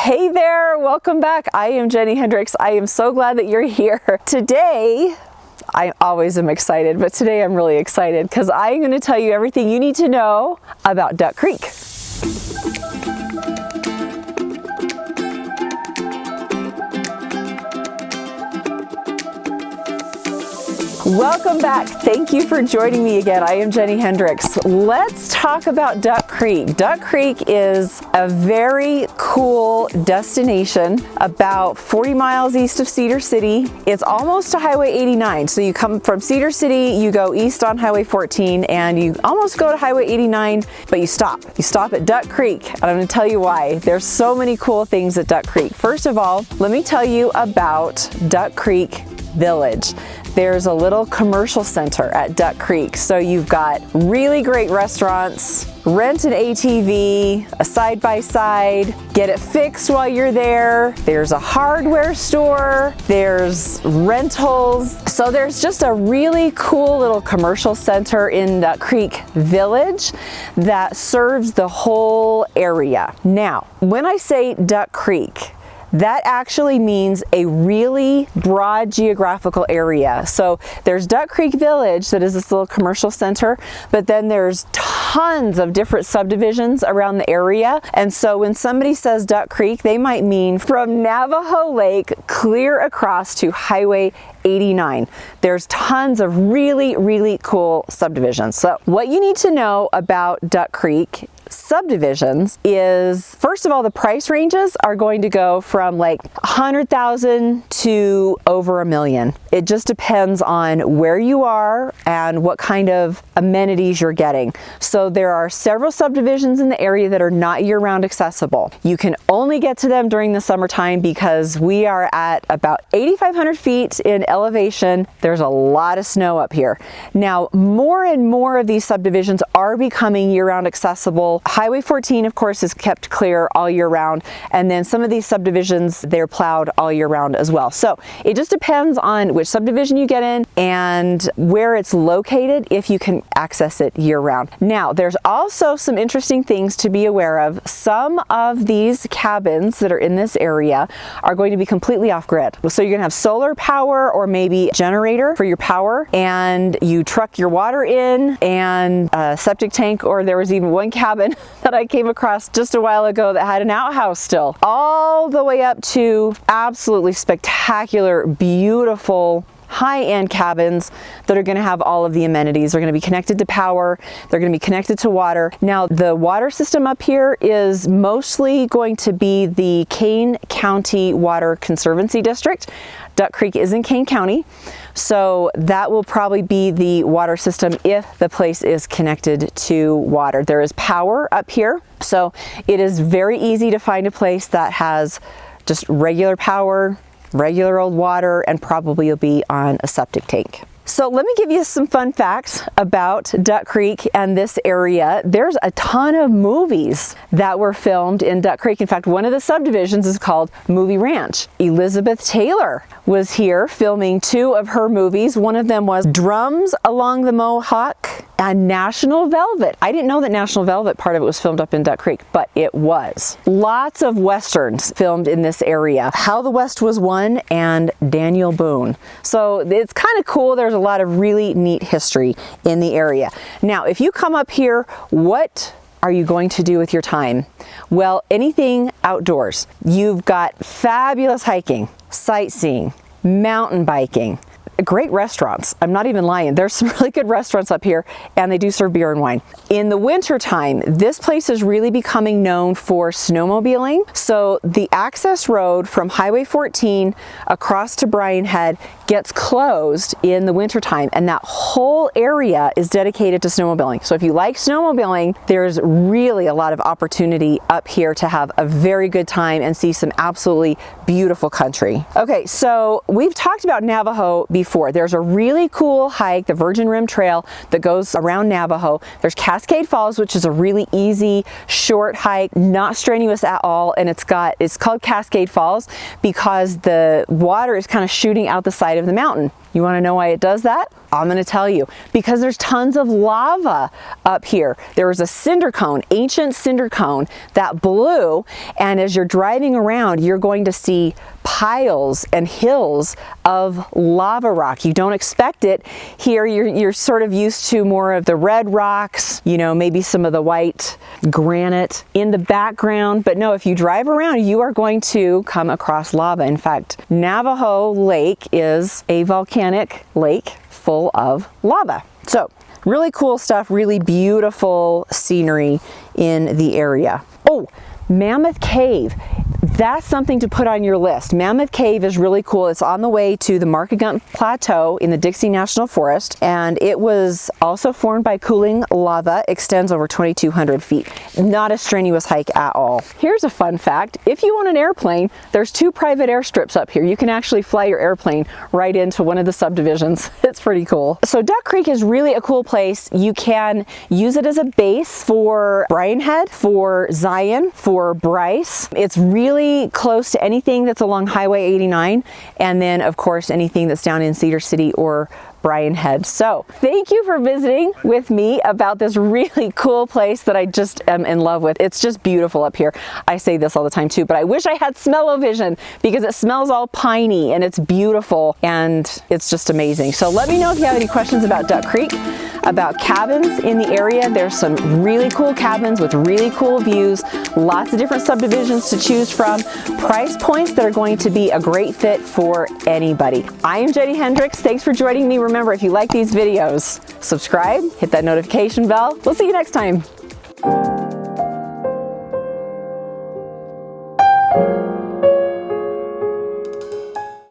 Hey there, welcome back. I am Jennie Hendricks. I am so glad that you're here. Today, I always am excited, but today I'm really excited because I'm going to tell you everything you need to know about Duck Creek. Welcome back. Thank you for joining me again. I am Jennie Hendricks. Let's talk about Duck Creek. Duck Creek is a very cool destination about 40 miles east of Cedar City. It's almost to Highway 89. So you come from Cedar City, you go east on Highway 14, and you almost go to Highway 89, but you stop. You stop at Duck Creek, and I'm going to tell you why. There's so many cool things at Duck Creek. First of all, let me tell you about Duck Creek Village. There's a little commercial center at Duck Creek. So you've got really great restaurants, rent an ATV, a side-by-side, get it fixed while you're there. There's a hardware store, there's rentals. So there's just a really cool little commercial center in Duck Creek Village that serves the whole area. Now, when I say Duck Creek, that actually means a really broad geographical area. So there's Duck Creek Village, that is this little commercial center, but then there's tons of different subdivisions around the area. And so when somebody says Duck Creek, they might mean from Navajo Lake clear across to Highway 89. There's tons of really, really cool subdivisions. So what you need to know about Duck Creek subdivisions is, first of all, the price ranges are going to go from like 100,000 to over $1 million. It just depends on where you are and what kind of amenities you're getting. So there are several subdivisions in the area that are not year-round accessible. You can only get to them during the summertime because we are at about 8,500 feet in elevation. There's a lot of snow up here. Now, more and more of these subdivisions are becoming year-round accessible. Highway 14, of course, is kept clear all year round, and then some of these subdivisions, they're plowed all year round as well. So it just depends on which subdivision you get in and where it's located, if you can access it year round. Now, there's also some interesting things to be aware of. Some of these cabins that are in this area are going to be completely off-grid. So you're gonna have solar power or maybe a generator for your power, and you truck your water in and a septic tank, or there was even one cabin that I came across just a while ago that had an outhouse still, all the way up to absolutely spectacular, beautiful, high-end cabins that are going to have all of the amenities. They're going to be connected to power, they're going to be connected to water. Now, the water system up here is mostly going to be the Kane County Water Conservancy District. Duck Creek is in Kane County, so that will probably be the water system if the place is connected to water. There is power up here, so it is very easy to find a place that has just regular power, regular old water, and probably you'll be on a septic tank. So let me give you some fun facts about Duck Creek and this area. There's a ton of movies that were filmed in Duck Creek. In fact, one of the subdivisions is called Movie Ranch. Elizabeth Taylor was here filming 2 of her movies. One of them was Drums Along the Mohawk and National Velvet. I didn't know that National Velvet part of it was filmed up in Duck Creek, but it was. Lots of Westerns filmed in this area. How the West Was Won and Daniel Boone. So it's kind of cool. There's a lot of really neat history in the area. Now, if you come up here, what are you going to do with your time? Well, anything outdoors. You've got fabulous hiking, sightseeing, mountain biking, great restaurants. I'm not even lying. There's some really good restaurants up here, and they do serve beer and wine. In the winter time, this place is really becoming known for snowmobiling. So the access road from Highway 14 across to Bryan Head gets closed in the winter time, and that whole area is dedicated to snowmobiling. So if you like snowmobiling, there's really a lot of opportunity up here to have a very good time and see some absolutely beautiful country. Okay, so we've talked about Navajo before. There's a really cool hike, the Virgin Rim Trail, that goes around Navajo. There's Cascade Falls, which is a really easy, short hike, not strenuous at all, and it's called Cascade Falls because the water is kind of shooting out the side of the mountain. You want to know why it does that? I'm going to tell you, because there's tons of lava up here. There was a cinder cone, ancient cinder cone that blew, and as you're driving around, you're going to see piles and hills of lava rock. You don't expect it. Here you're sort of used to more of the red rocks, you know, maybe some of the white granite in the background, but no, if you drive around, you are going to come across lava. In fact, Navajo Lake is a volcanic lake full of lava. So really cool stuff, really beautiful scenery in the area. Oh, Mammoth Cave. That's something to put on your list. Mammoth Cave is really cool. It's on the way to the Markagunt Plateau in the Dixie National Forest, and it was also formed by cooling lava, extends over 2,200 feet. Not a strenuous hike at all. Here's a fun fact. If you own an airplane, there's 2 private airstrips up here. You can actually fly your airplane right into one of the subdivisions. It's pretty cool. So Duck Creek is really a cool place. You can use it as a base for Brian Head, for Zion, for Bryce. It's really close to anything that's along Highway 89, and then of course anything that's down in Cedar City or Brian Head. So thank you for visiting with me about this really cool place that I just am in love with. It's just beautiful up here. I say this all the time too, but I wish I had smell-o-vision because it smells all piney and it's beautiful and it's just amazing. So let me know if you have any questions about Duck Creek, about cabins in the area. There's some really cool cabins with really cool views, lots of different subdivisions to choose from, price points that are going to be a great fit for anybody. I am Jennie Hendricks. Thanks for joining me. Remember, if you like these videos, subscribe, hit that notification bell. We'll see you next time.